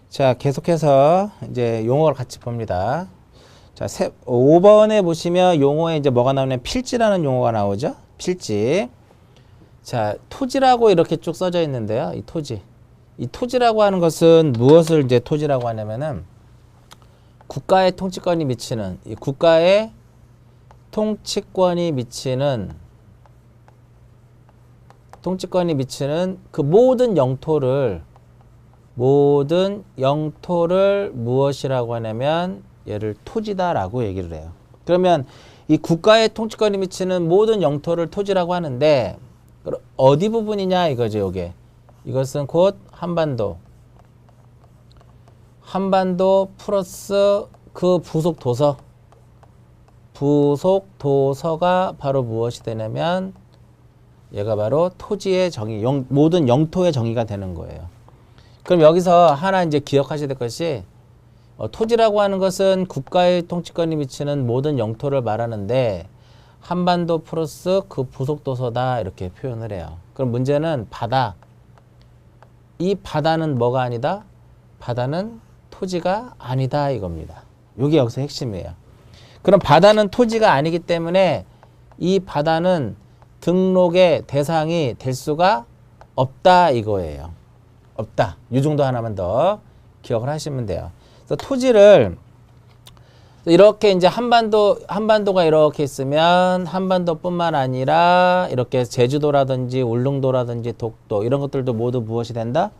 자, 계속해서 이제 용어를 같이 봅니다. 자, 5번에 보시면 용어에 이제 뭐가 나오냐면 필지라는 용어가 나오죠. 필지. 자, 토지라고 이렇게 쭉 써져 있는데요. 이 토지. 이 토지라고 하는 것은 무엇을 이제 토지라고 하냐면은 국가의 통치권이 미치는, 이 국가의 통치권이 미치는 그 모든 영토를 무엇이라고 하냐면 얘를 토지다라고 얘기를 해요. 그러면 이 국가의 통치권이 미치는 모든 영토를 토지라고 하는데 어디 부분이냐 이거죠. 요게. 이것은 곧 한반도 플러스 그 부속 도서가 바로 무엇이 되냐면 얘가 바로 토지의 정의, 모든 영토의 정의가 되는 거예요. 그럼 여기서 하나 이제 기억하셔야 될 것이 토지라고 하는 것은 국가의 통치권이 미치는 모든 영토를 말하는데 한반도 플러스 그 부속 도서다 이렇게 표현을 해요. 그럼 문제는 바다. 이 바다는 뭐가 아니다? 바다는 토지가 아니다 이겁니다. 이게 여기서 핵심이에요. 그럼 바다는 토지가 아니기 때문에 이 바다는 등록의 대상이 될 수가 없다 이거예요. 없다. 이 정도 하나만 더 기억을 하시면 돼요. 그래서 토지를 이렇게 이제 한반도가 이렇게 있으면 한반도뿐만 아니라 이렇게 제주도라든지 울릉도라든지 독도 이런 것들도 모두 무엇이 된다?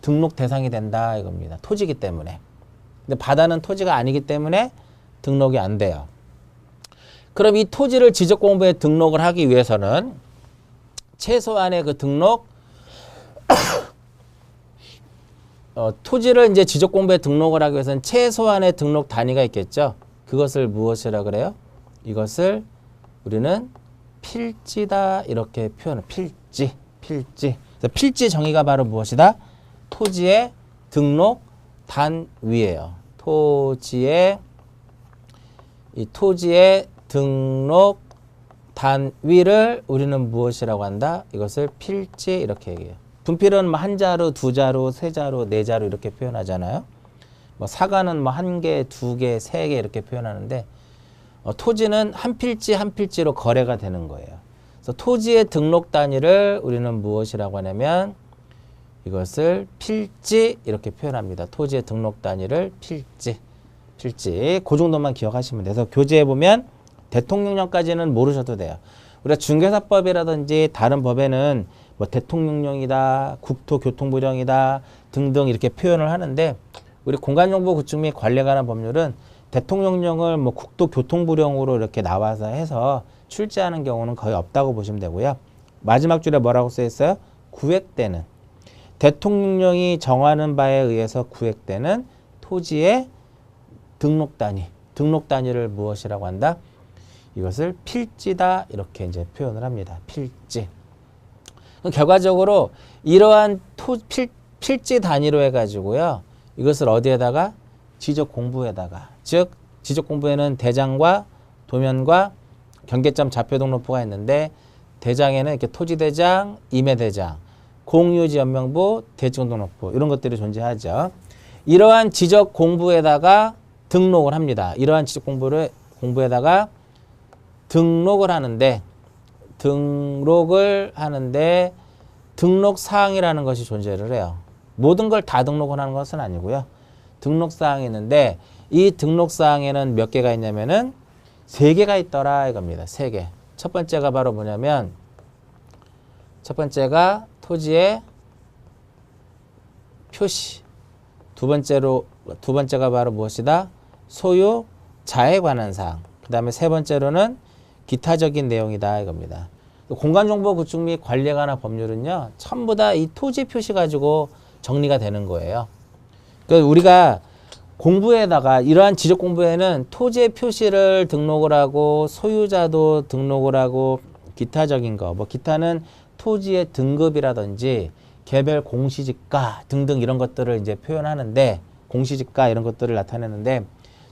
등록 대상이 된다 이겁니다. 토지이기 때문에. 근데 바다는 토지가 아니기 때문에 등록이 안 돼요. 그럼 이 토지를 지적공부에 등록을 하기 위해서는 최소한의 그 등록 토지를 이제 지적공부에 등록을 하기 위해서는 최소한의 등록 단위가 있겠죠. 그것을 무엇이라 그래요? 이것을 우리는 필지다 이렇게 표현을 필지. 그래서 필지 정의가 바로 무엇이다? 토지의 등록 단위예요. 토지의 등록 단위를 우리는 무엇이라고 한다? 이것을 필지 이렇게 얘기해요. 분필은 뭐 한 자루, 두 자루, 세 자루, 네 자루 이렇게 표현하잖아요. 뭐 사과는 뭐 한 개, 두 개, 세 개 이렇게 표현하는데 토지는 한 필지 한 필지로 거래가 되는 거예요. 그래서 토지의 등록 단위를 우리는 무엇이라고 하냐면 이것을 필지 이렇게 표현합니다. 토지의 등록 단위를 필지. 그 정도만 기억하시면 돼서 교재에 보면 대통령령까지는 모르셔도 돼요. 우리가 중개사법이라든지 다른 법에는 뭐 대통령령이다, 국토교통부령이다 등등 이렇게 표현을 하는데 우리 공간정보 구축 및 관리에 관한 법률은 대통령령을 뭐 국토교통부령으로 이렇게 나와서 해서 출제하는 경우는 거의 없다고 보시면 되고요. 마지막 줄에 뭐라고 써 있어요? 구획되는 대통령령이 정하는 바에 의해서 구획되는 토지의 등록 단위를 무엇이라고 한다? 이것을 필지다 이렇게 이제 표현을 합니다. 필지. 결과적으로 이러한 필지 단위로 해가지고요. 이것을 어디에다가? 지적공부에다가. 즉 지적공부에는 대장과 도면과 경계점 좌표등록부가 있는데 대장에는 이렇게 토지대장, 임야대장, 공유지연명부, 대지공등록부 이런 것들이 존재하죠. 이러한 지적공부에다가 등록을 합니다. 이러한 지적공부에다가 등록을 하는데 등록사항이라는 것이 존재를 해요. 모든 걸 다 등록을 하는 것은 아니고요. 등록사항이 있는데 이 등록사항에는 몇 개가 있냐면은 3개가 있더라 이겁니다. 3개. 첫 번째가 바로 뭐냐면 첫 번째가 토지의 표시. 두 번째가 바로 무엇이다? 소유자에 관한 사항. 그 다음에 세 번째로는 기타적인 내용이다 이겁니다. 공간정보 구축 및 관리에 관한 법률은요. 전부 다 이 토지 표시 가지고 정리가 되는 거예요. 그러니까 우리가 공부에다가 이러한 지적 공부에는 토지의 표시를 등록을 하고 소유자도 등록을 하고 기타적인 거, 뭐 기타는 토지의 등급이라든지 개별 공시지가 등등 이런 것들을 이제 표현하는데 공시지가 이런 것들을 나타내는데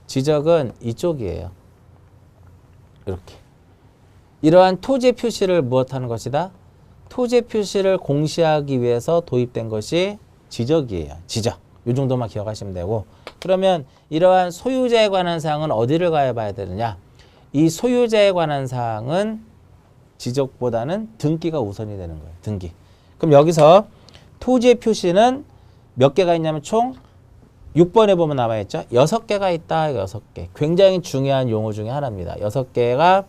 지적은 이쪽이에요. 이렇게. 이러한 토지 표시를 무엇하는 것이다? 토지 표시를 공시하기 위해서 도입된 것이 지적이에요. 지적. 요 정도만 기억하시면 되고, 그러면 이러한 소유자에 관한 사항은 어디를 가야 봐야 되느냐? 이 소유자에 관한 사항은 지적보다는 등기가 우선이 되는 거예요. 등기. 그럼 여기서 토지의 표시는 몇 개가 있냐면 총 6번에 보면 남아있죠. 6개가 있다. 6개. 굉장히 중요한 용어 중에 하나입니다. 6개가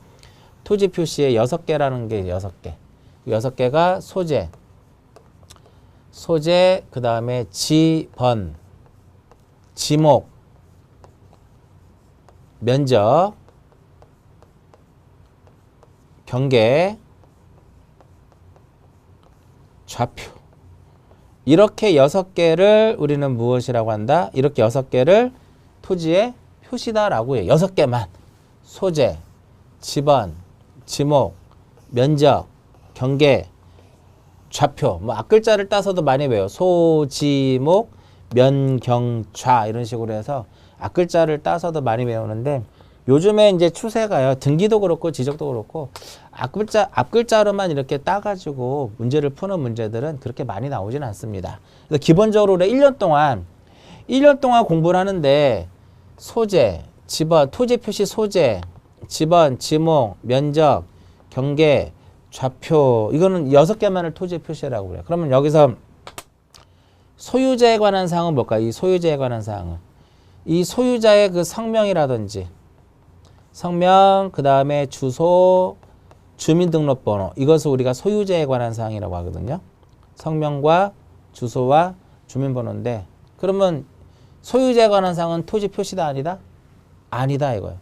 토지 표시에 6개라는 게 6개. 6개가 소재, 그 다음에 지번, 지목, 면적, 경계, 좌표. 이렇게 6개를 우리는 무엇이라고 한다? 이렇게 6개를 토지의 표시다라고 해요. 6개만. 소재, 지번, 지목, 면적, 경계, 좌표. 뭐 앞글자를 따서도 많이 외워요. 소, 지, 목, 면, 경, 좌 이런 식으로 해서 앞글자를 따서도 많이 외우는데 요즘에 이제 추세가요. 등기도 그렇고 지적도 그렇고 앞글자로만 이렇게 따가지고 문제를 푸는 문제들은 그렇게 많이 나오진 않습니다. 그래서 기본적으로 1년 동안 공부를 하는데 소재, 지번, 토지 표시 소재, 지번, 지목, 면적, 경계, 좌표 이거는 6개만을 토지 표시라고 그래요. 그러면 여기서 소유자에 관한 사항은 뭘까? 이 소유자에 관한 사항은 이 소유자의 그 성명이라든지 성명, 그 다음에 주소, 주민등록번호 이것을 우리가 소유자에 관한 사항이라고 하거든요. 성명과 주소와 주민번호인데 그러면 소유자에 관한 사항은 토지 표시다 아니다? 아니다 이거예요.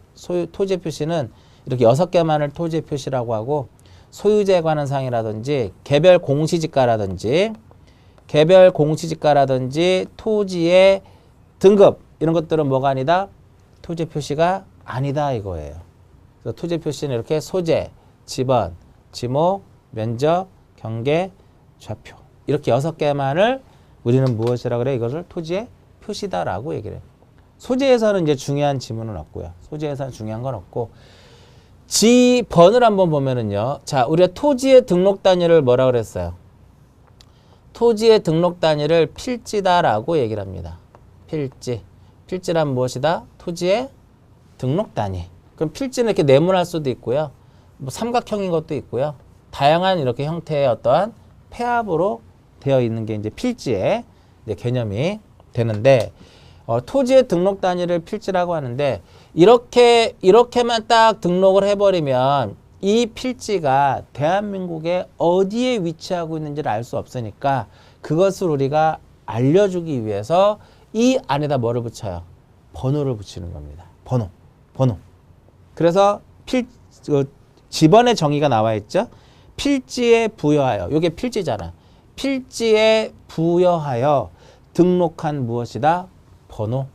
토지 표시는 이렇게 6개만을 토지 표시라고 하고 소유자에 관한 사항이라든지 개별 공시지가라든지 토지의 등급 이런 것들은 뭐가 아니다? 토지 표시가 아니다 이거예요. 그래서 토지 표시는 이렇게 소재, 지번, 지목, 면적, 경계, 좌표 이렇게 6개만을 우리는 무엇이라고 그래? 이것을 토지의 표시다라고 얘기를 해요. 소재에서는 이제 중요한 지문은 없고요. 소재에서는 중요한 건 없고 지번을 한번 보면은요. 자, 우리가 토지의 등록 단위를 뭐라 그랬어요? 토지의 등록 단위를 필지다라고 얘기를 합니다. 필지. 필지란 무엇이다? 토지의 등록 단위. 그럼 필지는 이렇게 네모날 수도 있고요. 뭐 삼각형인 것도 있고요. 다양한 이렇게 형태의 어떠한 폐합으로 되어 있는 게 이제 필지의 이제 개념이 되는데 토지의 등록 단위를 필지라고 하는데 이렇게만 딱 등록을 해버리면 이 필지가 대한민국의 어디에 위치하고 있는지를 알 수 없으니까 그것을 우리가 알려주기 위해서 이 안에다 뭐를 붙여요? 번호를 붙이는 겁니다. 번호. 그래서 지번의 정의가 나와 있죠. 필지에 부여하여. 이게 필지잖아. 필지에 부여하여 등록한 무엇이다? 번호.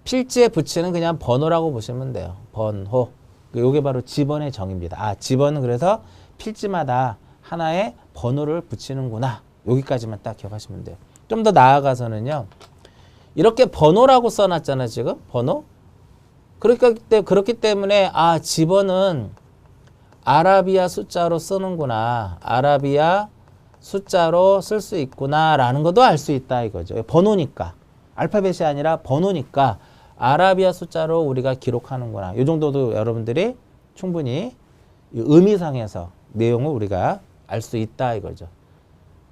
필지에 붙이는 그냥 번호라고 보시면 돼요. 번호. 이게 바로 지번의 정의입니다. 지번은 그래서 필지마다 하나의 번호를 붙이는구나. 여기까지만 딱 기억하시면 돼요. 좀 더 나아가서는요. 이렇게 번호라고 써놨잖아요. 지금 번호. 그렇기 때문에 지번은 아라비아 숫자로 쓰는구나. 아라비아 숫자로 쓸 수 있구나라는 것도 알 수 있다 이거죠. 번호니까. 알파벳이 아니라 번호니까 아라비아 숫자로 우리가 기록하는구나. 이 정도도 여러분들이 충분히 의미상에서 내용을 우리가 알 수 있다 이거죠.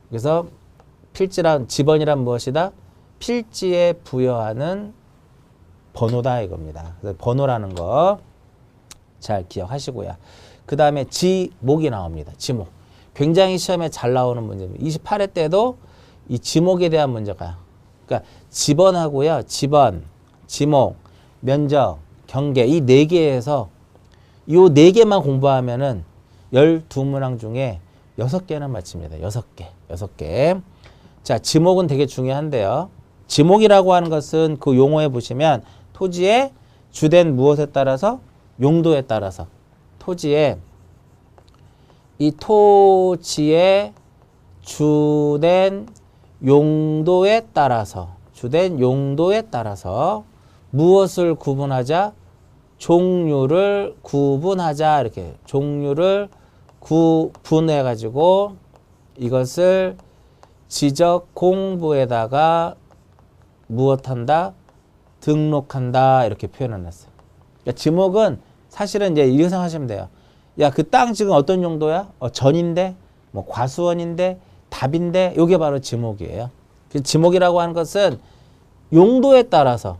그래서 지번이란 무엇이다? 필지에 부여하는 번호다 이겁니다. 그래서 번호라는 거 잘 기억하시고요. 그 다음에 지목이 나옵니다. 지목. 굉장히 시험에 잘 나오는 문제입니다. 28회 때도 이 지목에 대한 문제가. 그러니까 지번하고요. 지번, 지목, 면적, 경계 이 4개에서 이 4개만 공부하면은 12문항 중에 6개는 맞춥니다. 6개. 자, 지목은 되게 중요한데요. 지목이라고 하는 것은 그 용어에 보시면 토지의 주된 무엇에 따라서 용도에 따라서 토지의 주된 용도에 따라서 무엇을 구분하자? 종류를 구분하자. 이렇게 종류를 구분해 가지고 이것을 지적 공부에다가 무엇한다? 등록한다. 이렇게 표현을 놨어요. 그러니까 지목은 사실은 이제 이렇게 생각하시면 돼요. 야, 그 땅 지금 어떤 용도야? 전인데, 뭐 과수원인데, 답인데, 이게 바로 지목이에요. 그 지목이라고 하는 것은 용도에 따라서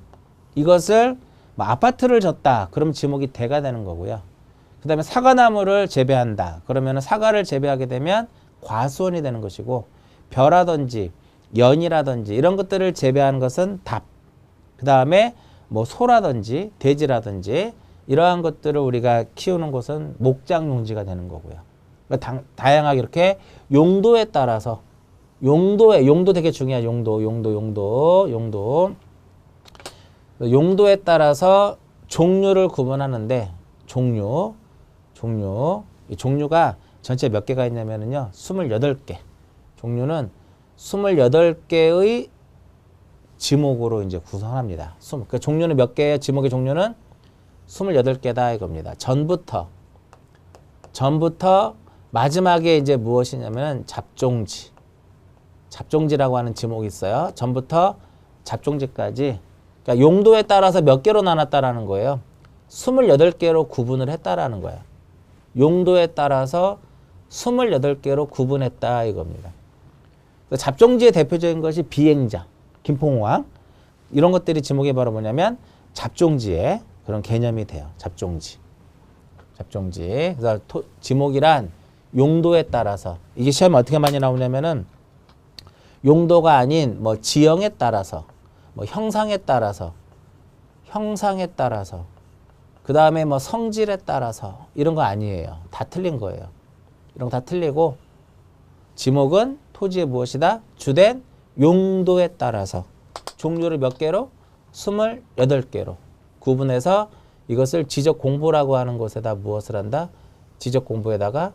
이것을 뭐 아파트를 졌다. 그럼 지목이 대가 되는 거고요. 그 다음에 사과나무를 재배한다. 그러면 사과를 재배하게 되면 과수원이 되는 것이고, 벼라든지 연이라든지 이런 것들을 재배하는 것은 답. 그 다음에 뭐 소라든지 돼지라든지 이러한 것들을 우리가 키우는 곳은 목장용지가 되는 거고요. 그러니까 다양하게 이렇게 용도에 따라서 용도 되게 중요한 용도에 따라서 종류를 구분하는데 이 종류가 전체 몇 개가 있냐면요. 28개. 종류는 28개의 지목으로 이제 구성합니다. 그 종류는 몇 개예요? 지목의 종류는 28개다 이겁니다. 전부터 마지막에 이제 무엇이냐면 잡종지라고 하는 지목이 있어요. 전부터 잡종지까지. 그러니까 용도에 따라서 몇 개로 나눴다라는 거예요. 28개로 구분을 했다라는 거예요. 용도에 따라서 28개로 구분했다 이겁니다. 잡종지의 대표적인 것이 비행자, 김포공항 이런 것들이 지목이 바로 뭐냐면 잡종지의 그런 개념이 돼요. 잡종지. 그래서 지목이란 용도에 따라서 이게 시험에 어떻게 많이 나오냐면은 용도가 아닌 뭐 지형에 따라서 뭐 형상에 따라서 그 다음에 뭐 성질에 따라서 이런 거 아니에요. 다 틀린 거예요. 이런 거 다 틀리고 지목은 토지의 무엇이다? 주된 용도에 따라서 종류를 몇 개로? 28개로 구분해서 이것을 지적 공부라고 하는 곳에다 무엇을 한다? 지적 공부에다가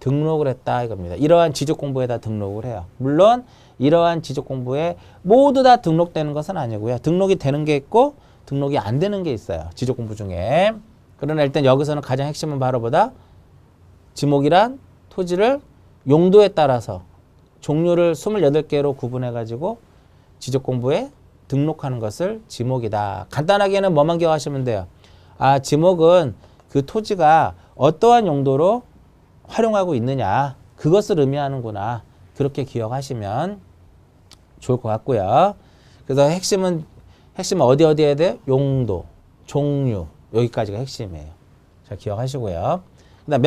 등록을 했다 이겁니다. 이러한 지적 공부에다 등록을 해요. 물론 이러한 지적 공부에 모두 다 등록되는 것은 아니고요. 등록이 되는 게 있고 등록이 안 되는 게 있어요. 지적 공부 중에. 그러나 일단 여기서는 가장 핵심은 바로 뭐다? 지목이란 토지를 용도에 따라서 종류를 28개로 구분해 가지고 지적 공부에 등록하는 것을 지목이다. 간단하게는 뭐만 기억하시면 돼요. 아, 지목은 그 토지가 어떠한 용도로 활용하고 있느냐. 그것을 의미하는구나. 그렇게 기억하시면 좋을 것 같고요. 그래서 핵심은 어디에 돼? 용도, 종류 여기까지가 핵심이에요. 잘 기억하시고요. 그다음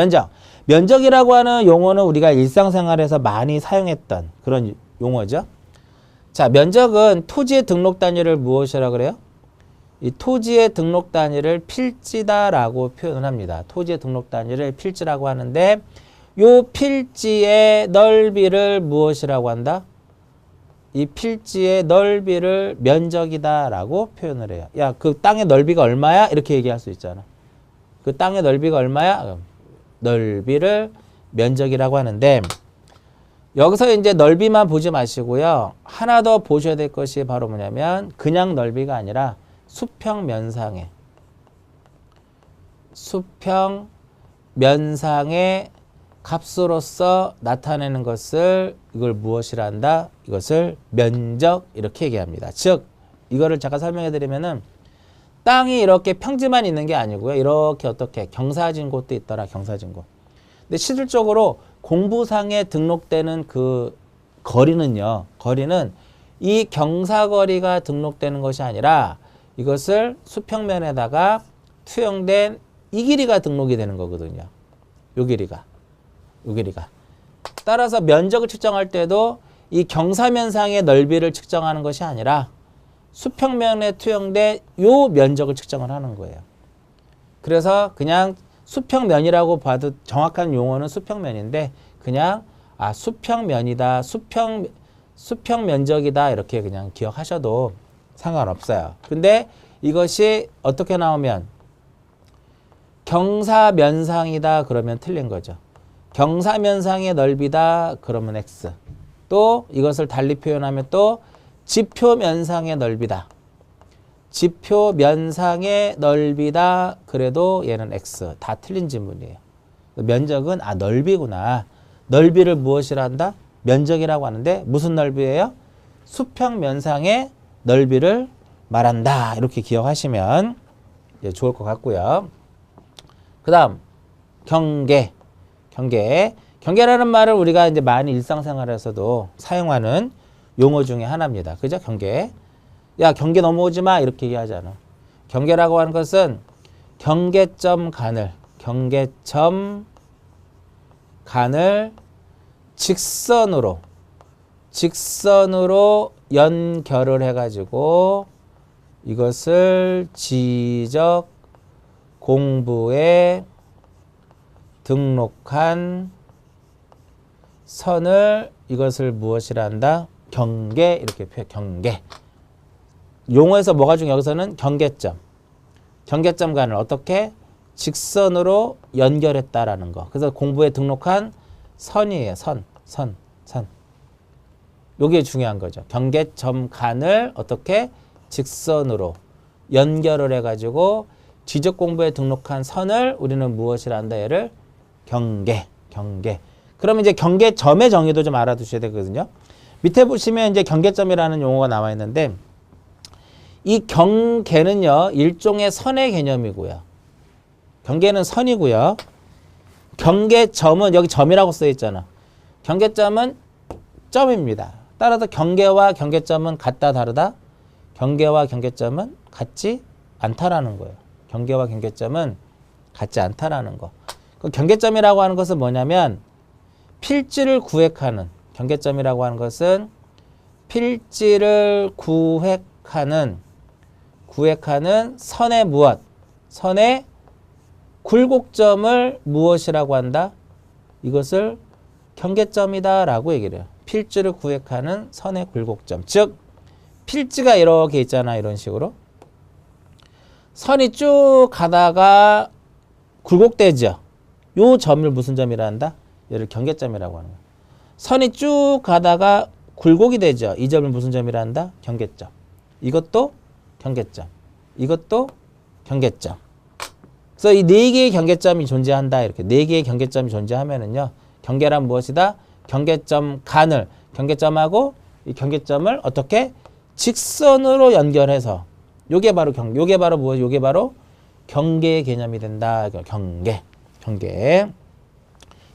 면적이라고 하는 용어는 우리가 일상생활에서 많이 사용했던 그런 용어죠. 자, 면적은 토지의 등록 단위를 무엇이라고 그래요? 이 토지의 등록 단위를 필지다라고 표현을 합니다. 토지의 등록 단위를 필지라고 하는데 요 필지의 넓이를 무엇이라고 한다? 이 필지의 넓이를 면적이다라고 표현을 해요. 야, 그 땅의 넓이가 얼마야? 이렇게 얘기할 수 있잖아. 그 땅의 넓이가 얼마야? 넓이를 면적이라고 하는데 여기서 이제 넓이만 보지 마시고요. 하나 더 보셔야 될 것이 바로 뭐냐면 그냥 넓이가 아니라 수평 면상의 값으로서 나타내는 것을 이걸 무엇이라 한다? 이것을 면적 이렇게 얘기합니다. 즉 이거를 잠깐 설명해 드리면은 땅이 이렇게 평지만 있는 게 아니고요. 이렇게 어떻게 경사진 곳도 있더라. 경사진 곳. 근데 실질적으로 공부상에 등록되는 그 거리는 이 경사거리가 등록되는 것이 아니라 이것을 수평면에다가 투영된 이 길이가 등록이 되는 거거든요. 요 길이가. 따라서 면적을 측정할 때도 이 경사면상의 넓이를 측정하는 것이 아니라 수평면에 투영된 요 면적을 측정을 하는 거예요. 그래서 그냥 수평면이라고 봐도 정확한 용어는 수평면인데 그냥 수평면이다, 수평면적이다 이렇게 그냥 기억하셔도 상관없어요. 근데 이것이 어떻게 나오면 경사면상이다 그러면 틀린 거죠. 경사면상의 넓이다 그러면 X. 또 이것을 달리 표현하면 또 지표면상의 넓이다. 지표면상의 넓이다. 그래도 얘는 X. 다 틀린 지문이에요. 면적은 넓이구나. 넓이를 무엇이라 한다? 면적이라고 하는데 무슨 넓이예요? 수평 면상의 넓이를 말한다. 이렇게 기억하시면 좋을 것 같고요. 그 다음 경계라는 말을 우리가 이제 많이 일상생활에서도 사용하는 용어 중에 하나입니다. 그죠? 경계. 야, 경계 넘어오지 마. 이렇게 얘기하잖아. 경계라고 하는 것은 경계점 간을 직선으로 연결을 해가지고 이것을 지적 공부에 등록한 선을 이것을 무엇이라 한다? 경계. 이렇게 표현. 경계. 용어에서 뭐가 중요해? 여기서는 경계점 간을 어떻게 직선으로 연결했다라는 거. 그래서 공부에 등록한 선이에요. 선. 요게 중요한 거죠. 경계점 간을 어떻게 직선으로 연결을 해가지고 지적 공부에 등록한 선을 우리는 무엇이라 한다? 얘를 경계. 그러면 이제 경계점의 정의도 좀 알아두셔야 되거든요. 밑에 보시면 이제 경계점이라는 용어가 나와 있는데 이 경계는요, 일종의 선의 개념이고요. 경계는 선이고요. 경계점은 여기 점이라고 써 있잖아. 경계점은 점입니다. 따라서 경계와 경계점은 같다, 다르다? 경계와 경계점은 같지 않다라는 거예요. 경계와 경계점은 같지 않다라는 거. 그 경계점이라고 하는 것은 뭐냐면 필지를 구획하는, 경계점이라고 하는 것은 필지를 구획하는 선의 무엇? 선의 굴곡점을 무엇이라고 한다? 이것을 경계점이다라고 얘기를 해요. 필지를 구획하는 선의 굴곡점. 즉 필지가 이렇게 있잖아. 이런 식으로. 선이 쭉 가다가 굴곡되죠. 요 점을 무슨 점이라 한다? 얘를 경계점이라고 하는 거야. 선이 쭉 가다가 굴곡이 되죠. 이 점을 무슨 점이라 한다? 경계점. 이것도 경계점. 이것도 경계점. 그래서 이 네 개의 경계점이 존재한다. 이렇게 네 개의 경계점이 존재하면은요. 경계란 무엇이다? 경계점 간을, 경계점하고 이 경계점을 어떻게 직선으로 연결해서 요게 바로 무엇? 요게 바로 경계의 개념이 된다. 경계.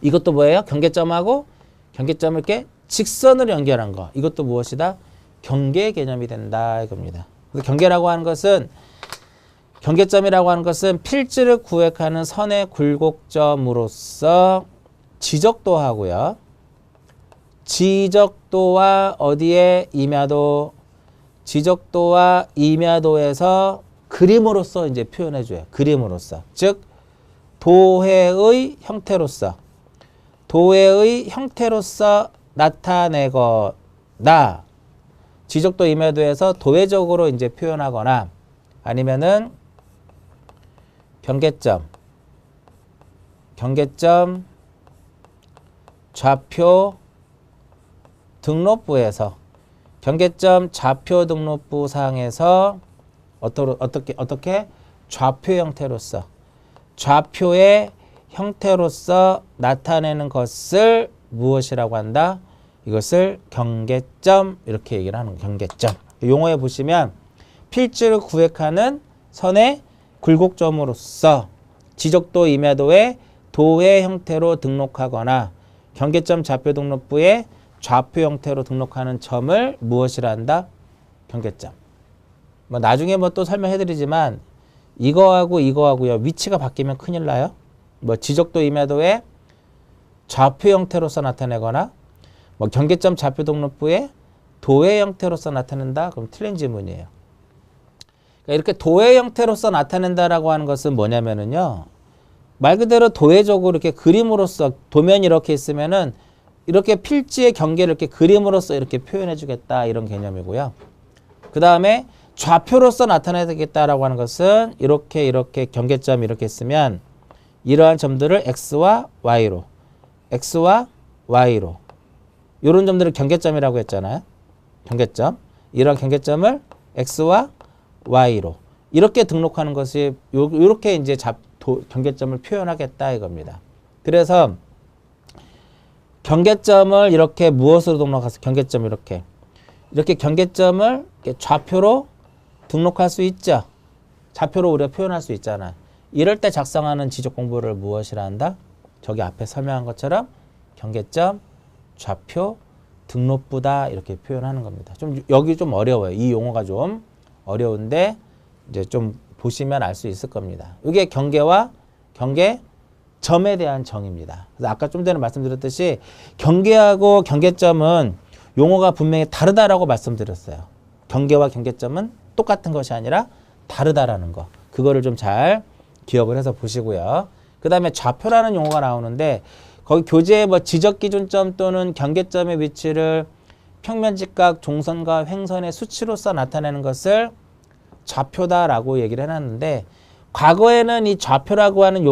이것도 뭐예요? 경계점하고 경계점을 이렇게 직선으로 연결한 거. 이것도 무엇이다? 경계의 개념이 된다. 이겁니다. 그래서 경계라고 하는 것은 경계점이라고 하는 것은 필지를 구획하는 선의 굴곡점으로서 지적도 하고요. 지적도와 어디에 임야도, 지적도와 임야도에서 그림으로써 이제 표현해줘요. 그림으로써. 즉, 도해의 형태로서 나타내거나 지적도 임야도에서 도회적으로 이제 표현하거나 아니면은 경계점 좌표 등록부에서 경계점 좌표 등록부 상에서 어떻게 좌표 형태로서 좌표의 형태로서 나타내는 것을 무엇이라고 한다? 이것을 경계점 이렇게 얘기를 하는 거예요. 경계점. 용어에 보시면 필지를 구획하는 선의 굴곡점으로서 지적도 임야도의 도의 형태로 등록하거나 경계점 좌표 등록부에 좌표 형태로 등록하는 점을 무엇이라 한다? 경계점. 뭐 나중에 뭐 또 설명해드리지만 이거하고요 위치가 바뀌면 큰일 나요. 뭐 지적도 임야도의 좌표 형태로서 나타내거나 뭐 경계점 좌표 등록부에 도의 형태로서 나타낸다? 그럼 틀린 지문이에요. 그러니까 이렇게 도의 형태로서 나타낸다라고 하는 것은 뭐냐면은요. 말 그대로 도회적으로 이렇게 그림으로써 도면이 이렇게 있으면은 이렇게 필지의 경계를 이렇게 그림으로써 이렇게 표현해 주겠다 이런 개념이고요. 그 다음에 좌표로서 나타내겠다라고 하는 것은 이렇게 경계점이 이렇게 있으면 이러한 점들을 X와 Y로 이런 점들을 경계점이라고 했잖아요. 경계점. 이러한 경계점을 X와 Y로 이렇게 등록하는 것이 이렇게 이제 경계점을 표현하겠다 이겁니다. 그래서 경계점을 이렇게 무엇으로 등록해서 경계점 이렇게 경계점을 이렇게 좌표로 등록할 수 있죠. 좌표로 우리가 표현할 수 있잖아요. 이럴 때 작성하는 지적 공부를 무엇이라 한다? 저기 앞에 설명한 것처럼 경계점, 좌표, 등록부다 이렇게 표현하는 겁니다. 좀 여기 좀 어려워요. 이 용어가 좀 어려운데 이제 좀 보시면 알 수 있을 겁니다. 이게 경계와 경계점에 대한 정의입니다. 그래서 아까 좀 전에 말씀드렸듯이 경계하고 경계점은 용어가 분명히 다르다라고 말씀드렸어요. 경계와 경계점은 똑같은 것이 아니라 다르다라는 거. 그거를 좀 잘 기억을 해서 보시고요. 그 다음에 좌표라는 용어가 나오는데 거기 교재에 뭐 지적기준점 또는 경계점의 위치를 평면, 직각, 종선과 횡선의 수치로서 나타내는 것을 좌표다라고 얘기를 해놨는데 과거에는 이 좌표라고 하는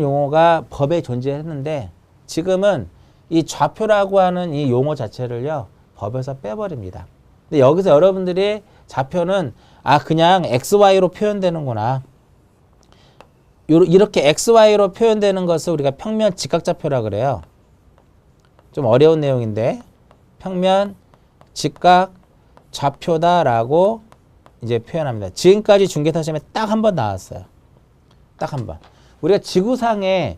용어가 법에 존재했는데 지금은 이 좌표라고 하는 이 용어 자체를요 법에서 빼버립니다. 근데 여기서 여러분들이 좌표는 그냥 XY로 표현되는구나. 이렇게 XY로 표현되는 것을 우리가 평면 직각좌표라 그래요. 좀 어려운 내용인데 평면 직각 좌표다라고 이제 표현합니다. 지금까지 중개사 시험에 딱 한 번 나왔어요. 딱 한 번. 우리가 지구상에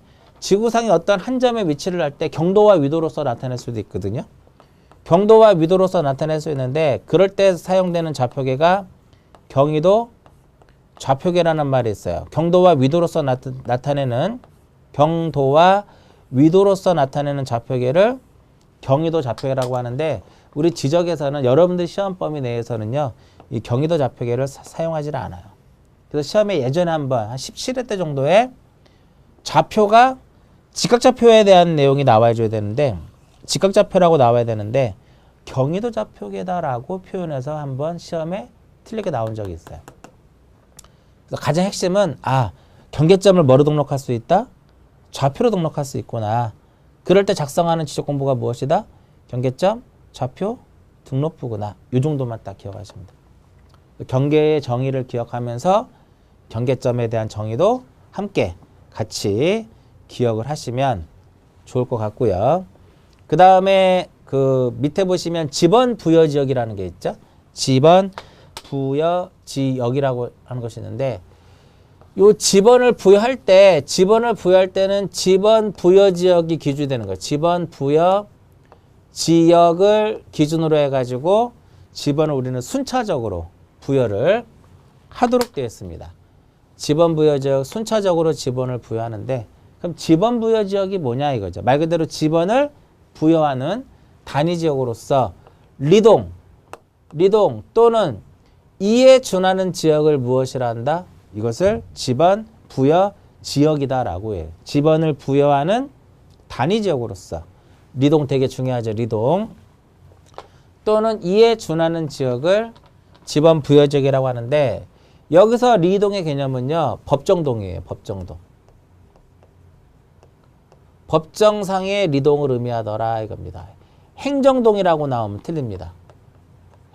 어떤 한 점의 위치를 할 때 경도와 위도로서 나타낼 수도 있거든요. 경도와 위도로서 나타낼 수 있는데 그럴 때 사용되는 좌표계가 경위도 좌표계라는 말이 있어요. 경도와 위도로서 나타내는 좌표계를 경위도 좌표계라고 하는데 우리 지적에서는 여러분들 시험 범위 내에서는요. 이 경위도 좌표계를 사용하지 않아요. 그래서 시험에 예전에 한 17회 때 정도에 좌표가 직각좌표에 대한 내용이 나와줘야 되는데 직각좌표라고 나와야 되는데 경위도 좌표계다라고 표현해서 한번 시험에 틀리게 나온 적이 있어요. 그래서 가장 핵심은 경계점을 뭐로 등록할 수 있다? 좌표로 등록할 수 있구나. 그럴 때 작성하는 지적 공부가 무엇이다? 경계점, 좌표, 등록부구나. 이 정도만 딱 기억하시면 돼요. 경계의 정의를 기억하면서 경계점에 대한 정의도 함께 같이 기억을 하시면 좋을 것 같고요. 그 다음에 그 밑에 보시면 지번 부여 지역이라는 게 있죠. 지번 부여 지역이라고 하는 것이 있는데 요 지번을 부여할 때는 지번 부여 지역이 기준이 되는 거예요. 지번 부여 지역을 기준으로 해가지고 지번을 우리는 순차적으로 부여를 하도록 되어 있습니다. 지번 부여 지역 순차적으로 지번을 부여하는데 그럼 지번 부여 지역이 뭐냐 이거죠. 말 그대로 지번을 부여하는 단위 지역으로서 리동 또는 이에 준하는 지역을 무엇이라 한다? 이것을 지번 부여 지역이다라고 해요. 지번을 부여하는 단위 지역으로서 리동 되게 중요하죠. 리동 또는 이에 준하는 지역을 지번 부여 지역이라고 하는데 여기서 리동의 개념은요. 법정동이에요. 법정동. 법정상의 리동을 의미하더라 이겁니다. 행정동이라고 나오면 틀립니다.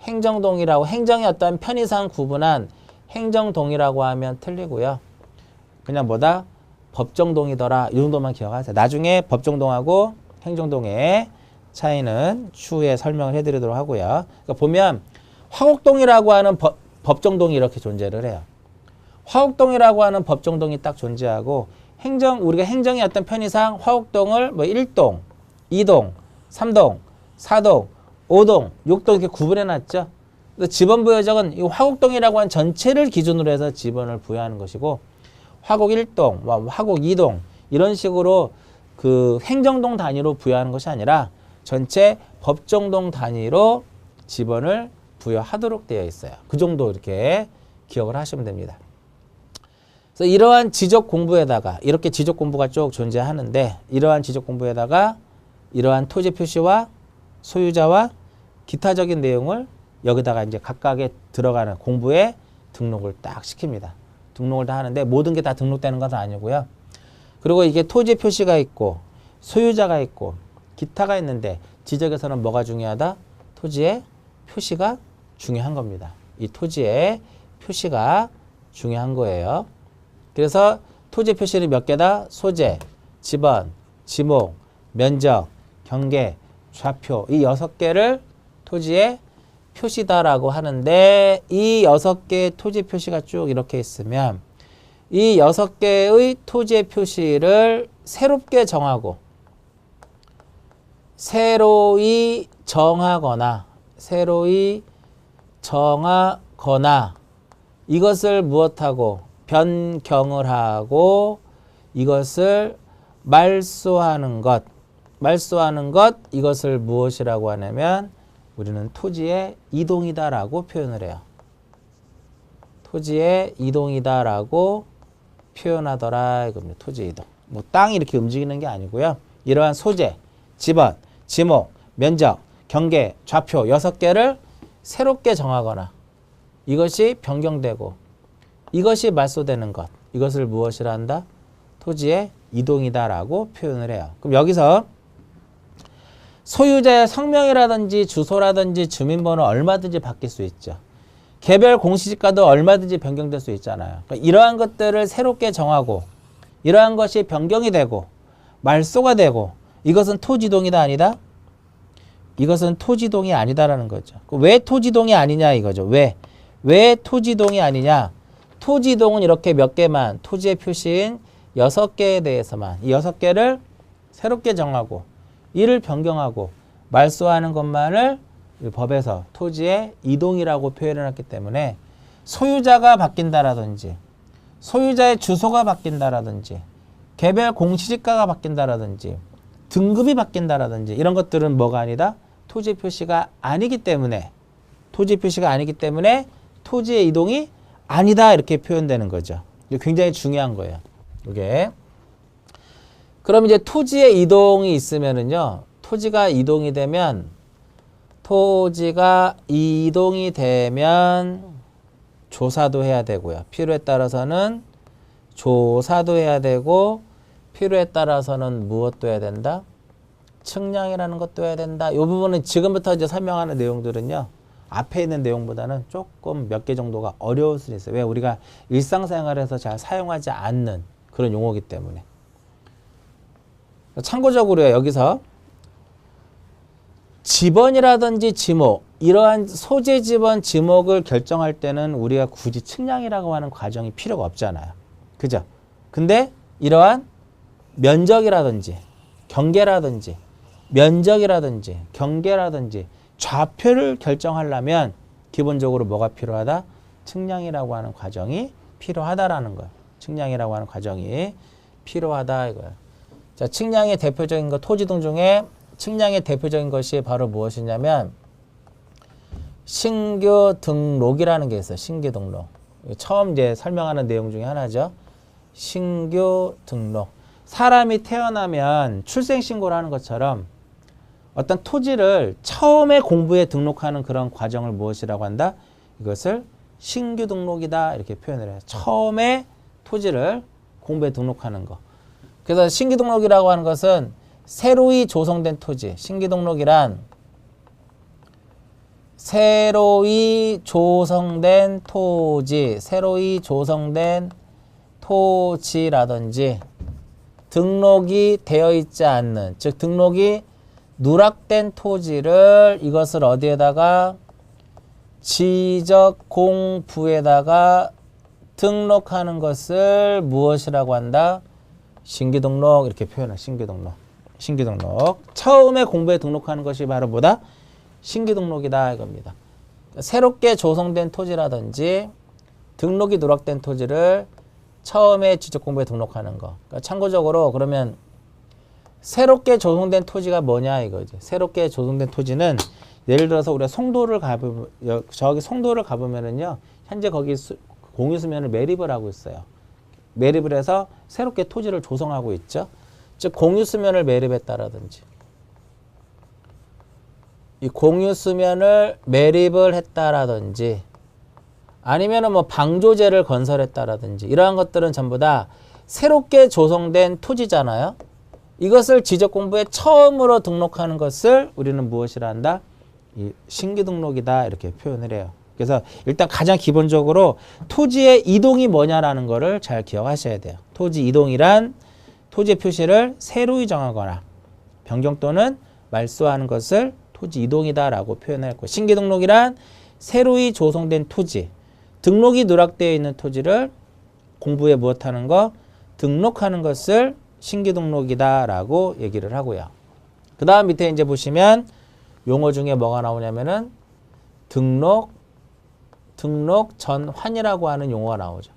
행정동이라고 행정의 어떤 편의상 구분한 행정동이라고 하면 틀리고요. 그냥 법정동이더라 이 정도만 기억하세요. 나중에 법정동하고 행정동의 차이는 추후에 설명을 해드리도록 하고요. 그러니까 보면 화곡동이라고 하는 법정동이 이렇게 존재를 해요. 화곡동이라고 하는 법정동이 딱 존재하고 우리가 행정의 어떤 편의상 화곡동을 1동, 2동, 3동, 4동, 5동, 6동 이렇게 구분해 놨죠. 지번 부여적은 이 화곡동이라고 하는 전체를 기준으로 해서 지번을 부여하는 것이고 화곡 1동, 화곡 2동 이런 식으로 그 행정동 단위로 부여하는 것이 아니라 전체 법정동 단위로 지번을 부여하도록 되어 있어요. 그 정도 이렇게 기억을 하시면 됩니다. 그래서 이러한 지적 공부에다가 이렇게 지적 공부가 쭉 존재하는데 이러한 지적 공부에다가 이러한 토지 표시와 소유자와 기타적인 내용을 여기다가 이제 각각의 들어가는 공부에 등록을 딱 시킵니다. 등록을 다 하는데 모든 게 다 등록되는 것은 아니고요. 그리고 이게 토지 표시가 있고 소유자가 있고 기타가 있는데 지적에서는 뭐가 중요하다? 토지의 표시가 중요한 겁니다. 이 토지의 표시가 중요한 거예요. 그래서 토지 표시는 몇 개다? 소재, 지번, 지목, 면적, 경계, 좌표 이 6개를 토지의 표시다라고 하는데 이 6개의 토지 표시가 쭉 이렇게 있으면 이 6개의 토지의 표시를 새롭게 정하고 새로이 정하거나 이것을 무엇하고 변경을 하고 이것을 말소하는 것 이것을 무엇이라고 하냐면 우리는 토지의 이동이다라고 표현을 해요. 토지의 이동이다라고 표현하더라 이겁니다. 토지 이동. 뭐 땅이 이렇게 움직이는 게 아니고요. 이러한 소재, 지번, 지목, 면적, 경계, 좌표 6개를 새롭게 정하거나 이것이 변경되고 이것이 말소되는 것 이것을 무엇이라 한다? 토지의 이동이다라고 표현을 해요. 그럼 여기서 소유자의 성명이라든지 주소라든지 주민번호 얼마든지 바뀔 수 있죠. 개별 공시지가도 얼마든지 변경될 수 있잖아요. 그러니까 이러한 것들을 새롭게 정하고 이러한 것이 변경이 되고 말소가 되고 이것은 토지동이다 아니다? 이것은 토지동이 아니다라는 거죠. 왜 토지동이 아니냐 이거죠. 왜 토지동이 아니냐? 토지동은 이렇게 몇 개만 토지의 표시인 6개에 대해서만 이 6개를 새롭게 정하고 이를 변경하고 말소하는 것만을 법에서 토지의 이동이라고 표현해놨기 때문에 소유자가 바뀐다라든지 소유자의 주소가 바뀐다라든지 개별 공시지가가 바뀐다라든지 등급이 바뀐다라든지 이런 것들은 뭐가 아니다? 토지 표시가 아니기 때문에 토지의 이동이 아니다 이렇게 표현되는 거죠. 이게 굉장히 중요한 거예요. 이게 그럼 이제 토지의 이동이 있으면은요. 토지가 이동이 되면 조사도 해야 되고요. 필요에 따라서는 조사도 해야 되고 필요에 따라서는 무엇도 해야 된다? 측량이라는 것도 해야 된다. 이 부분은 지금부터 이제 설명하는 내용들은요. 앞에 있는 내용보다는 조금 몇 개 정도가 어려울 수 있어요. 왜? 우리가 일상생활에서 잘 사용하지 않는 그런 용어이기 때문에. 참고적으로요. 여기서 지번이라든지 지목 이러한 소재 지번 지목을 결정할 때는 우리가 굳이 측량이라고 하는 과정이 필요가 없잖아요. 그죠? 근데 이러한 면적이라든지 경계라든지 좌표를 결정하려면 기본적으로 뭐가 필요하다? 측량이라고 하는 과정이 필요하다라는 거예요. 측량이라고 하는 과정이 필요하다 이거예요. 자, 측량의 대표적인 것 토지동 중에 측량의 대표적인 것이 바로 무엇이냐면 신규 등록이라는 게 있어요. 신규 등록. 처음 이제 설명하는 내용 중에 하나죠. 신규 등록. 사람이 태어나면 출생신고를 하는 것처럼 어떤 토지를 처음에 공부에 등록하는 그런 과정을 무엇이라고 한다? 이것을 신규 등록이다 이렇게 표현을 해요. 처음에 토지를 공부에 등록하는 거. 그래서 신규 등록이라고 하는 것은 새로이 조성된 토지. 신규 등록이란 새로이 조성된 토지라든지 등록이 되어 있지 않는, 즉 등록이 누락된 토지를 이것을 어디에다가 지적공부에다가 등록하는 것을 무엇이라고 한다? 신규등록 이렇게 표현해. 신규등록. 처음에 공부에 등록하는 것이 바로 뭐다? 신규등록이다 이겁니다. 새롭게 조성된 토지라든지 등록이 누락된 토지를 처음에 지적공부에 등록하는 거. 그러니까 참고적으로 그러면 새롭게 조성된 토지가 뭐냐 이거지. 새롭게 조성된 토지는 예를 들어서 우리가 송도를 가보면은요, 현재 거기 공유수면을 매립을 하고 있어요. 매립을 해서 새롭게 토지를 조성하고 있죠. 즉 공유수면을 매립했다라든지, 이 공유수면을 매립을 했다라든지, 아니면은 뭐 방조제를 건설했다라든지, 이러한 것들은 전부 다 새롭게 조성된 토지잖아요. 이것을 지적공부에 처음으로 등록하는 것을 우리는 무엇이라 한다? 이 신규등록이다 이렇게 표현을 해요. 그래서 일단 가장 기본적으로 토지의 이동이 뭐냐라는 거를 잘 기억하셔야 돼요. 토지 이동이란 토지 표시를 새로이 정하거나 변경 또는 말소하는 것을 토지 이동이다라고 표현했고, 신규 등록이란 새로이 조성된 토지, 등록이 누락되어 있는 토지를 공부에 무엇하는 거? 등록하는 것을 신규 등록이다라고 얘기를 하고요. 그 다음 밑에 이제 보시면 용어 중에 뭐가 나오냐면은 등록 전환이라고 하는 용어가 나오죠.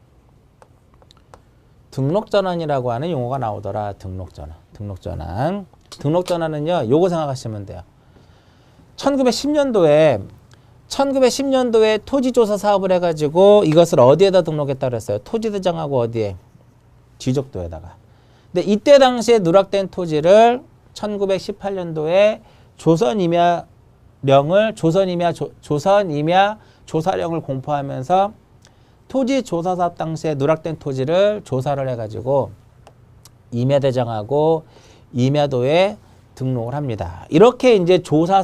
등록 전환이라고 하는 용어가 나오더라. 등록 전환. 등록 전환은요, 요거 생각하시면 돼요. 1910년도에 토지조사 사업을 해가지고 이것을 어디에다 등록했다 그랬어요? 토지대장하고 어디에? 지적도에다가. 근데 이때 당시에 누락된 토지를 1918년도에 조선임야 조사령을 공포하면서 토지조사 사업 당시에 누락된 토지를 조사를 해가지고 임야대장하고 임야도에 등록을 합니다. 이렇게 이제 조사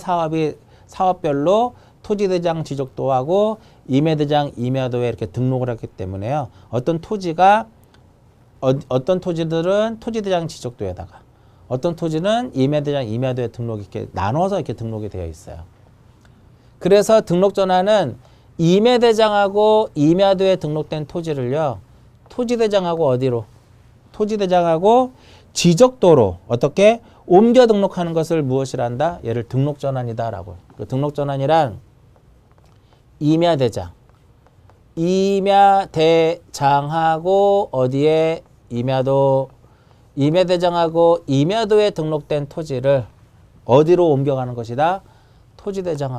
사업별로 토지대장 지적도하고 임야대장 임야도에 이렇게 등록을 했기 때문에요. 어떤 토지들은 토지대장 지적도에다가, 어떤 토지는 임야대장 임야도에 등록이 이렇게 나눠서 이렇게 등록이 되어 있어요. 그래서 등록 전환은 임야대장하고 임야도에 등록된 토지를요, 토지대장하고 어디로? 토지대장하고 지적도로 어떻게 옮겨 등록하는 것을 무엇이라 한다? 얘를 등록 전환이다라고. 그 등록 전환이란 임야대장하고 어디에? 임야대장하고 임야도에 등록된 토지를 어디로 옮겨가는 것이다? 토지대장과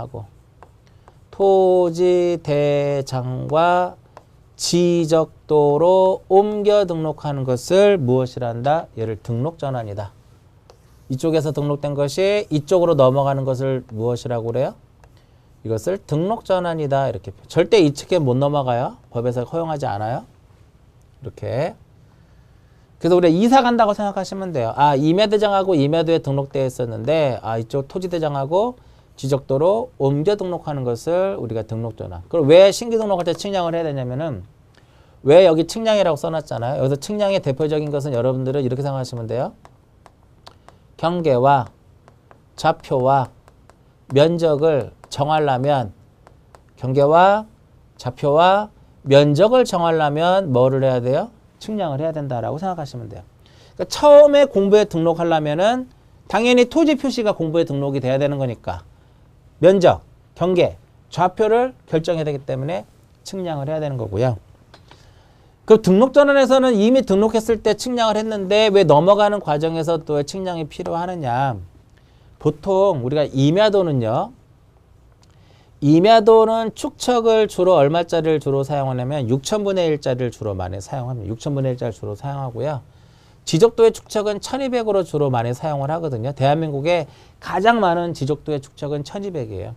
지적도로 옮겨 등록하는 것을 무엇이라 한다? 얘를 등록 전환이다. 이쪽에서 등록된 것이 이쪽으로 넘어가는 것을 무엇이라고 그래요? 이것을 등록 전환이다. 이렇게. 절대 이측에 못 넘어가요. 법에서 허용하지 않아요. 이렇게. 그래서 우리가 이사 간다고 생각하시면 돼요. 아, 임야대장하고 임야도에 등록되어 있었는데, 아, 이쪽 토지대장하고 지적도로 옮겨 등록하는 것을 우리가 등록 전환. 그럼 왜 신규 등록할 때 측량을 해야 되냐면은, 왜 여기 측량이라고 써놨잖아요. 여기서 측량의 대표적인 것은 여러분들은 이렇게 생각하시면 돼요. 경계와 좌표와 면적을 정하려면, 경계와 좌표와 면적을 정하려면 뭐를 해야 돼요? 측량을 해야 된다라고 생각하시면 돼요. 그러니까 처음에 공부에 등록하려면은 당연히 토지 표시가 공부에 등록이 돼야 되는 거니까 면적, 경계, 좌표를 결정해야 되기 때문에 측량을 해야 되는 거고요. 그 등록 전환에서는 이미 등록했을 때 측량을 했는데 왜 넘어가는 과정에서 또 측량이 필요하느냐. 보통 우리가 임야도는 축척을 주로 얼마짜리를 주로 사용하냐면 6,000분의 1짜리를 주로 많이 사용합니다. 6,000분의 1짜리를 주로 사용하고요. 지적도의 축척은 1200으로 주로 많이 사용을 하거든요. 대한민국에 가장 많은 지적도의 축척은 1200이에요.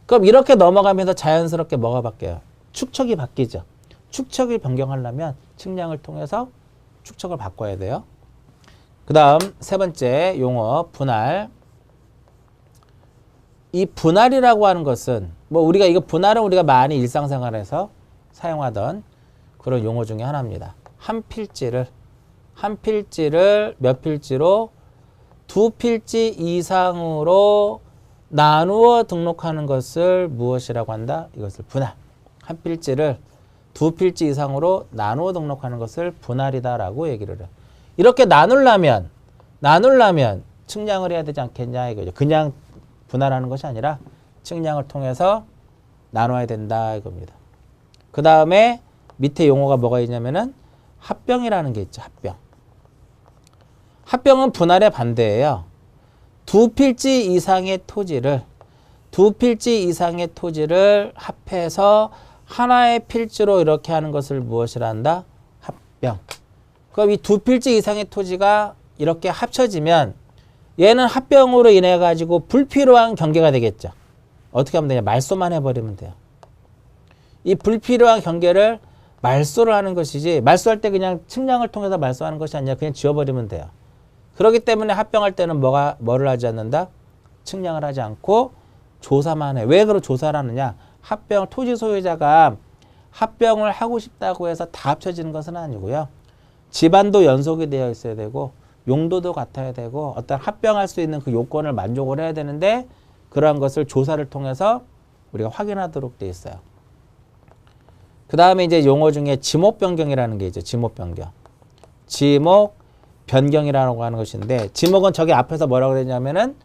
그럼 이렇게 넘어가면서 자연스럽게 뭐가 바뀌어요? 축척이 바뀌죠. 축척을 변경하려면 측량을 통해서 축척을 바꿔야 돼요. 그 다음 세 번째 용어 분할. 이 분할이라고 하는 것은 분할은 우리가 많이 일상생활에서 사용하던 그런 용어 중에 하나입니다. 한 필지를 몇 필지로? 두 필지 이상으로 나누어 등록하는 것을 무엇이라고 한다? 이것을 분할. 한 필지를 두 필지 이상으로 나누어 등록하는 것을 분할이다라고 얘기를 해요. 이렇게 나누려면 측량을 해야 되지 않겠냐 이거죠. 그냥 분할하는 것이 아니라 측량을 통해서 나눠야 된다 이겁니다. 그 다음에 밑에 용어가 뭐가 있냐면은 합병이라는 게 있죠. 합병은 분할의 반대예요. 두 필지 이상의 토지를 합해서 하나의 필지로 이렇게 하는 것을 무엇이라 한다? 합병. 그럼 이 두 필지 이상의 토지가 이렇게 합쳐지면 얘는 합병으로 인해 가지고 불필요한 경계가 되겠죠. 어떻게 하면 되냐? 말소만 해버리면 돼요. 이 불필요한 경계를 말소를 하는 것이지, 말소할 때 그냥 측량을 통해서 말소하는 것이 아니라 그냥 지워버리면 돼요. 그렇기 때문에 합병할 때는 뭐를 하지 않는다? 측량을 하지 않고 조사만 해. 왜 그런 조사를 하느냐? 토지 소유자가 합병을 하고 싶다고 해서 다 합쳐지는 것은 아니고요. 집안도 연속이 되어 있어야 되고 용도도 같아야 되고 어떤 합병할 수 있는 그 요건을 만족을 해야 되는데 그러한 것을 조사를 통해서 우리가 확인하도록 돼 있어요. 그 다음에 이제 용어 중에 지목 변경이라는 게 있죠. 지목 변경. 지목 변경이라고 하는 것인데 지목은 저기 앞에서 뭐라고 그랬냐면은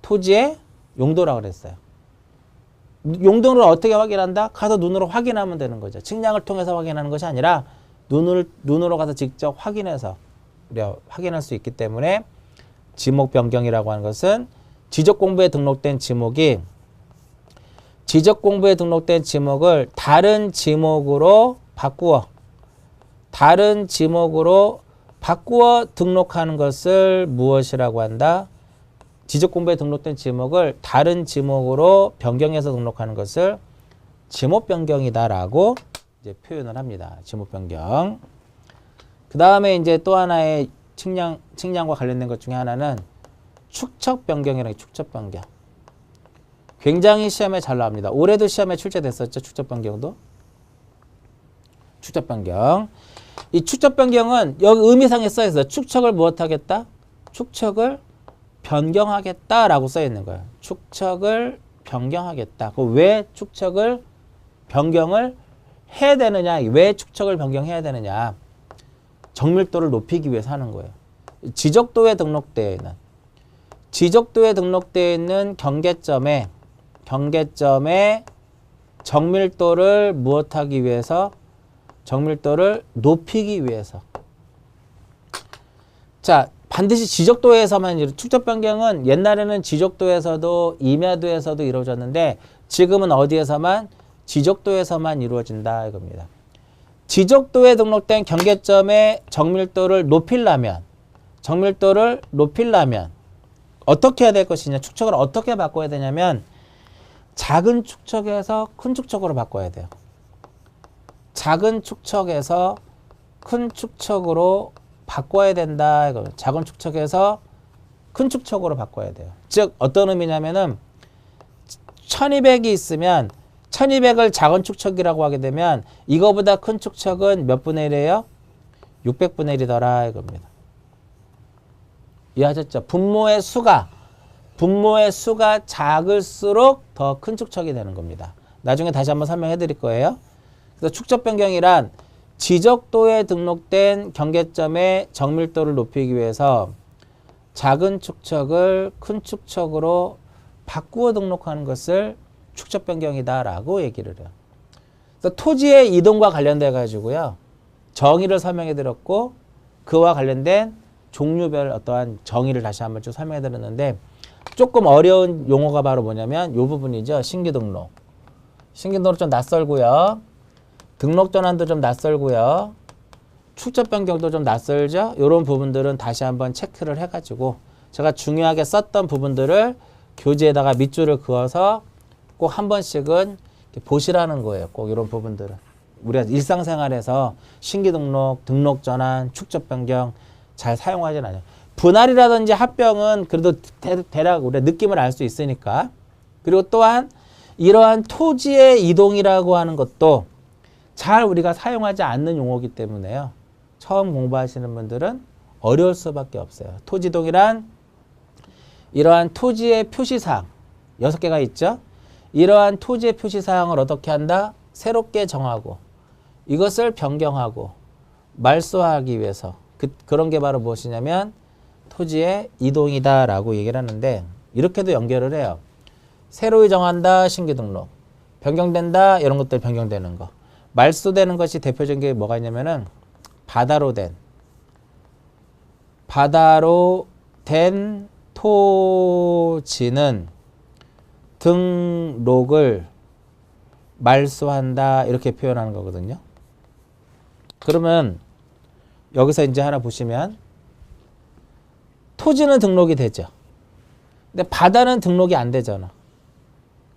토지의 용도라고 그랬어요. 용도를 어떻게 확인한다? 가서 눈으로 확인하면 되는 거죠. 측량을 통해서 확인하는 것이 아니라 눈으로 가서 직접 확인해서 우리가 확인할 수 있기 때문에 지목 변경이라고 하는 것은 지적공부에 등록된 지목이 지적공부에 등록된 지목을 다른 지목으로 바꾸어 등록하는 것을 무엇이라고 한다? 지적공부에 등록된 지목을 다른 지목으로 변경해서 등록하는 것을 지목 변경이다라고 이제 표현을 합니다. 지목 변경. 그 다음에 이제 또 하나의 측량과 관련된 것 중에 하나는 축척 변경이라는 축척 변경. 굉장히 시험에 잘 나옵니다. 올해도 시험에 출제됐었죠. 축척 변경도. 축척 변경. 이 축척 변경은 여기 의미상에 써 있어요. 축척을 무엇하겠다? 축척을 변경하겠다라고 써 있는 거예요. 축척을 변경하겠다. 왜 축척을 변경을 해야 되느냐? 왜 축척을 변경해야 되느냐? 정밀도를 높이기 위해서 하는 거예요. 지적도에 등록되어 있는 경계점에 정밀도를 무엇하기 위해서? 정밀도를 높이기 위해서. 자, 반드시 지적도에서만 축적 변경은 옛날에는 지적도에서도 임야도에서도 이루어졌는데 지금은 어디에서만? 지적도에서만 이루어진다 이겁니다. 지적도에 등록된 경계점의 정밀도를 높이려면 어떻게 해야 될 것이냐? 축척을 어떻게 바꿔야 되냐면 작은 축척에서 큰 축척으로 바꿔야 돼요. 작은 축척에서 큰 축척으로 바꿔야 된다. 이거. 작은 축척에서 큰 축척으로 바꿔야 돼요. 즉 어떤 의미냐면은 1200이 있으면 1200을 작은 축척이라고 하게 되면 이거보다 큰 축척은 몇 분의 1이에요? 600분의 1이더라 이겁니다. 이해하셨죠? 분모의 수가 작을수록 더 큰 축척이 되는 겁니다. 나중에 다시 한번 설명해 드릴 거예요. 그래서 축척 변경이란 지적도에 등록된 경계점의 정밀도를 높이기 위해서 작은 축척을 큰 축척으로 바꾸어 등록하는 것을 축척 변경이다라고 얘기를 해요. 그래서 토지의 이동과 관련돼 가지고요. 정의를 설명해 드렸고 그와 관련된 종류별 어떠한 정의를 다시 한번 쭉 설명해 드렸는데 조금 어려운 용어가 바로 뭐냐면 이 부분이죠. 신규등록. 신규등록 좀 낯설고요. 등록 전환도 좀 낯설고요. 축적 변경도 좀 낯설죠. 이런 부분들은 다시 한번 체크를 해가지고 제가 중요하게 썼던 부분들을 교재에다가 밑줄을 그어서 꼭 한 번씩은 보시라는 거예요. 꼭 이런 부분들은. 우리가 일상생활에서 신규등록, 등록 전환, 축적 변경 잘 사용하진 않아요. 분할이라든지 합병은 그래도 대략 우리가 느낌을 알 수 있으니까. 그리고 또한 이러한 토지의 이동이라고 하는 것도 잘 우리가 사용하지 않는 용어이기 때문에요. 처음 공부하시는 분들은 어려울 수밖에 없어요. 토지동이란 이러한 토지의 표시사항 6개가 있죠. 이러한 토지의 표시사항을 어떻게 한다? 새롭게 정하고 이것을 변경하고 말소하기 위해서 그런 게 바로 무엇이냐면 토지의 이동이다라고 얘기를 하는데 이렇게도 연결을 해요. 새로이 정한다. 신규등록. 변경된다. 이런 것들 변경되는 거. 말소되는 것이 대표적인 게 뭐가 있냐면은 바다로 된 토지는 등록을 말소한다. 이렇게 표현하는 거거든요. 그러면 여기서 이제 하나 보시면 토지는 등록이 되죠. 근데 바다는 등록이 안 되잖아.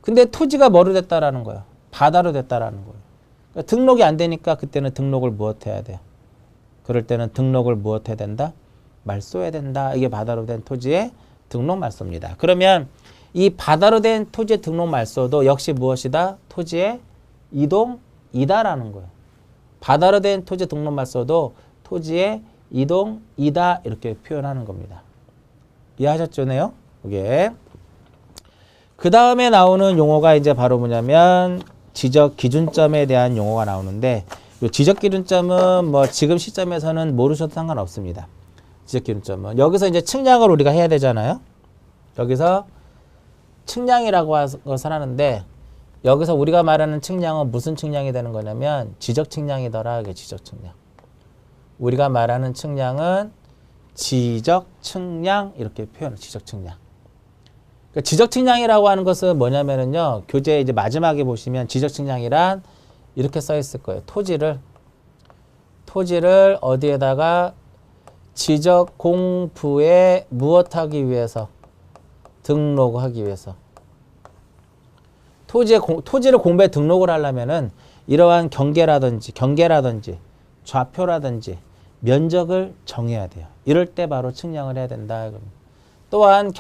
근데 토지가 뭐로 됐다라는 거야? 바다로 됐다라는 거예요. 그러니까 등록이 안 되니까 그때는 등록을 무엇 해야 돼요? 그럴 때는 등록을 무엇 해야 된다? 말소해야 된다. 이게 바다로 된 토지의 등록 말소입니다. 그러면 이 바다로 된 토지의 등록 말소도 역시 무엇이다? 토지의 이동이다라는 거예요. 바다로 된 토지 등록 말소도 토지의 이동이다 이렇게 표현하는 겁니다. 이해하셨죠? 네요? 이게 그 다음에 나오는 용어가 이제 바로 뭐냐면 지적 기준점에 대한 용어가 나오는데 이 지적 기준점은 뭐 지금 시점에서는 모르셔도 상관없습니다. 지적 기준점은 여기서 이제 측량을 우리가 해야 되잖아요. 여기서 측량이라고 것을 하는데 여기서 우리가 말하는 측량은 무슨 측량이 되는 거냐면 지적 측량이더라. 이게 지적 측량. 우리가 말하는 측량은 지적 측량 이렇게 표현을 지적 측량. 그러니까 지적 측량이라고 하는 것은 뭐냐면은요. 교재 이제 마지막에 보시면 지적 측량이란 이렇게 써 있을 거예요. 토지를 어디에다가 지적 공부에 무엇하기 위해서 등록하기 위해서 토지를 공부에 등록을 하려면은 이러한 경계라든지 좌표라든지 면적을 정해야 돼요. 이럴 때 바로 측량을 해야 된다. 또한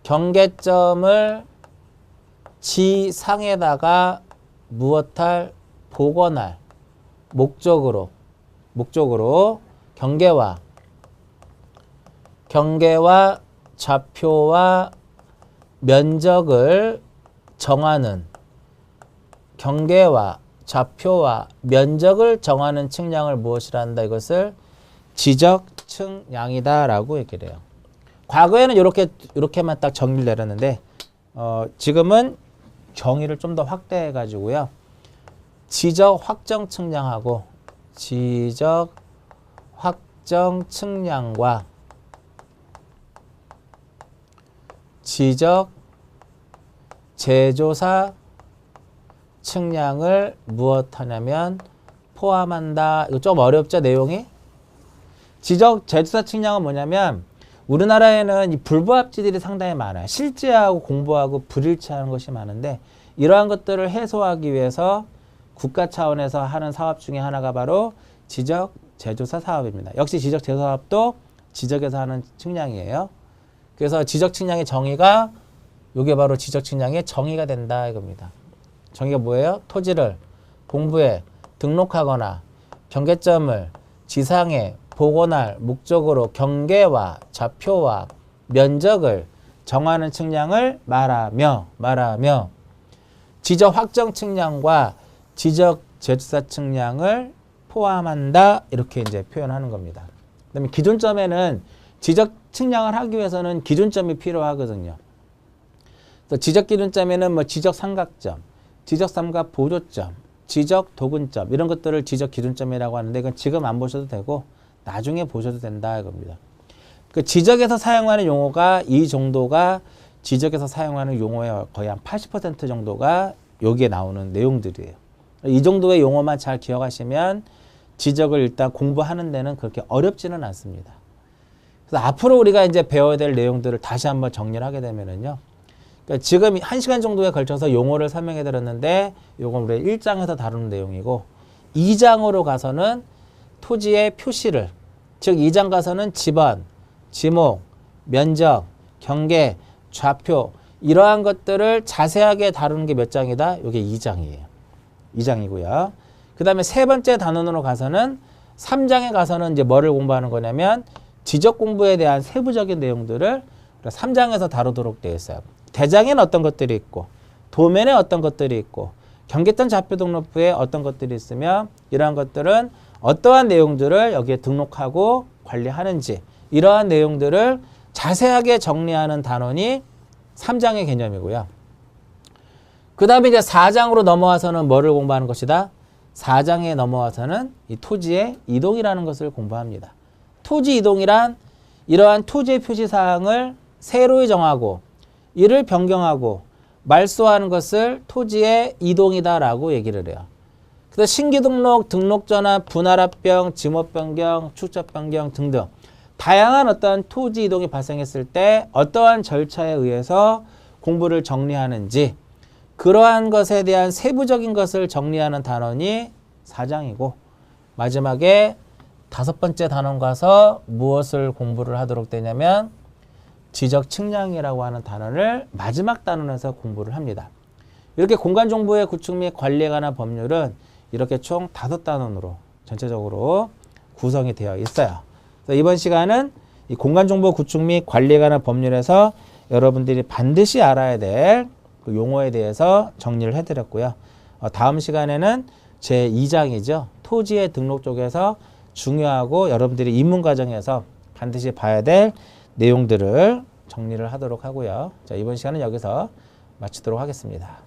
경계점을 지상에다가 무엇할 복원할 목적으로 경계와 좌표와 면적을 정하는 측량을 무엇이라 한다. 이것을 지적 측량이다라고 얘기를 해요. 과거에는 이렇게만 딱 정의를 내렸는데 지금은 정의를 좀 더 확대해 가지고요. 지적 확정 측량하고 지적 확정 측량과 지적 제조사 측량을 무엇하냐면 포함한다. 이거 좀 어렵죠, 내용이? 지적 제조사 측량은 뭐냐면 우리나라에는 이 불부합지들이 상당히 많아요. 실제하고 공부하고 불일치하는 것이 많은데 이러한 것들을 해소하기 위해서 국가 차원에서 하는 사업 중에 하나가 바로 지적 제조사 사업입니다. 역시 지적 제조사 사업도 지적에서 하는 측량이에요. 그래서 지적 측량의 정의가 이게 바로 지적 측량의 정의가 된다 이겁니다. 정의가 뭐예요? 토지를 공부에 등록하거나 경계점을 지상에 복원할 목적으로 경계와 좌표와 면적을 정하는 측량을 말하며 지적 확정 측량과 지적 제조사 측량을 포함한다 이렇게 이제 표현하는 겁니다. 그다음에 기준점에는 지적 측량을 하기 위해서는 기준점이 필요하거든요. 그래서 지적 기준점에는 뭐 지적 삼각점, 지적 삼각 보조점, 지적 도근점 이런 것들을 지적 기준점이라고 하는데 이건 지금 안 보셔도 되고 나중에 보셔도 된다 이겁니다. 그 지적에서 사용하는 용어가 이 정도가 지적에서 사용하는 용어의 거의 한 80% 정도가 여기에 나오는 내용들이에요. 이 정도의 용어만 잘 기억하시면 지적을 일단 공부하는 데는 그렇게 어렵지는 않습니다. 그래서 앞으로 우리가 이제 배워야 될 내용들을 다시 한번 정리를 하게 되면은요. 그러니까 지금 1시간 정도에 걸쳐서 용어를 설명해 드렸는데 이건 우리 1장에서 다루는 내용이고 2장으로 가서는 토지의 표시를 즉 2장 가서는 지번, 지목, 면적, 경계, 좌표 이러한 것들을 자세하게 다루는 게 몇 장이다? 이게 2장이에요. 2장이고요. 그 다음에 세 번째 단원으로 가서는 3장에 가서는 이제 뭐를 공부하는 거냐면 지적 공부에 대한 세부적인 내용들을 3장에서 다루도록 되어 있어요. 대장에는 어떤 것들이 있고 도면에 어떤 것들이 있고 경계점 좌표 등록부에 어떤 것들이 있으며 이러한 것들은 어떠한 내용들을 여기에 등록하고 관리하는지 이러한 내용들을 자세하게 정리하는 단원이 3장의 개념이고요. 그 다음에 이제 4장으로 넘어와서는 뭐를 공부하는 것이다? 4장에 넘어와서는 이 토지의 이동이라는 것을 공부합니다. 토지 이동이란 이러한 토지의 표시사항을 새로이 정하고 이를 변경하고 말소하는 것을 토지의 이동이다라고 얘기를 해요. 그래서 신규 등록, 등록 전환, 분할 합병, 지목 변경, 축적 변경 등등 다양한 어떤 토지 이동이 발생했을 때 어떠한 절차에 의해서 공부를 정리하는지 그러한 것에 대한 세부적인 것을 정리하는 단원이 4장이고 마지막에 5번째 단원 가서 무엇을 공부를 하도록 되냐면 지적 측량이라고 하는 단원을 마지막 단원에서 공부를 합니다. 이렇게 공간정보의 구축 및 관리에 관한 법률은 이렇게 총 5단원으로 전체적으로 구성이 되어 있어요. 그래서 이번 시간은 이 공간정보 구축 및 관리에 관한 법률에서 여러분들이 반드시 알아야 될 그 용어에 대해서 정리를 해드렸고요. 다음 시간에는 제2장이죠. 토지의 등록 쪽에서 중요하고 여러분들이 입문 과정에서 반드시 봐야 될 내용들을 정리를 하도록 하고요. 자, 이번 시간은 여기서 마치도록 하겠습니다.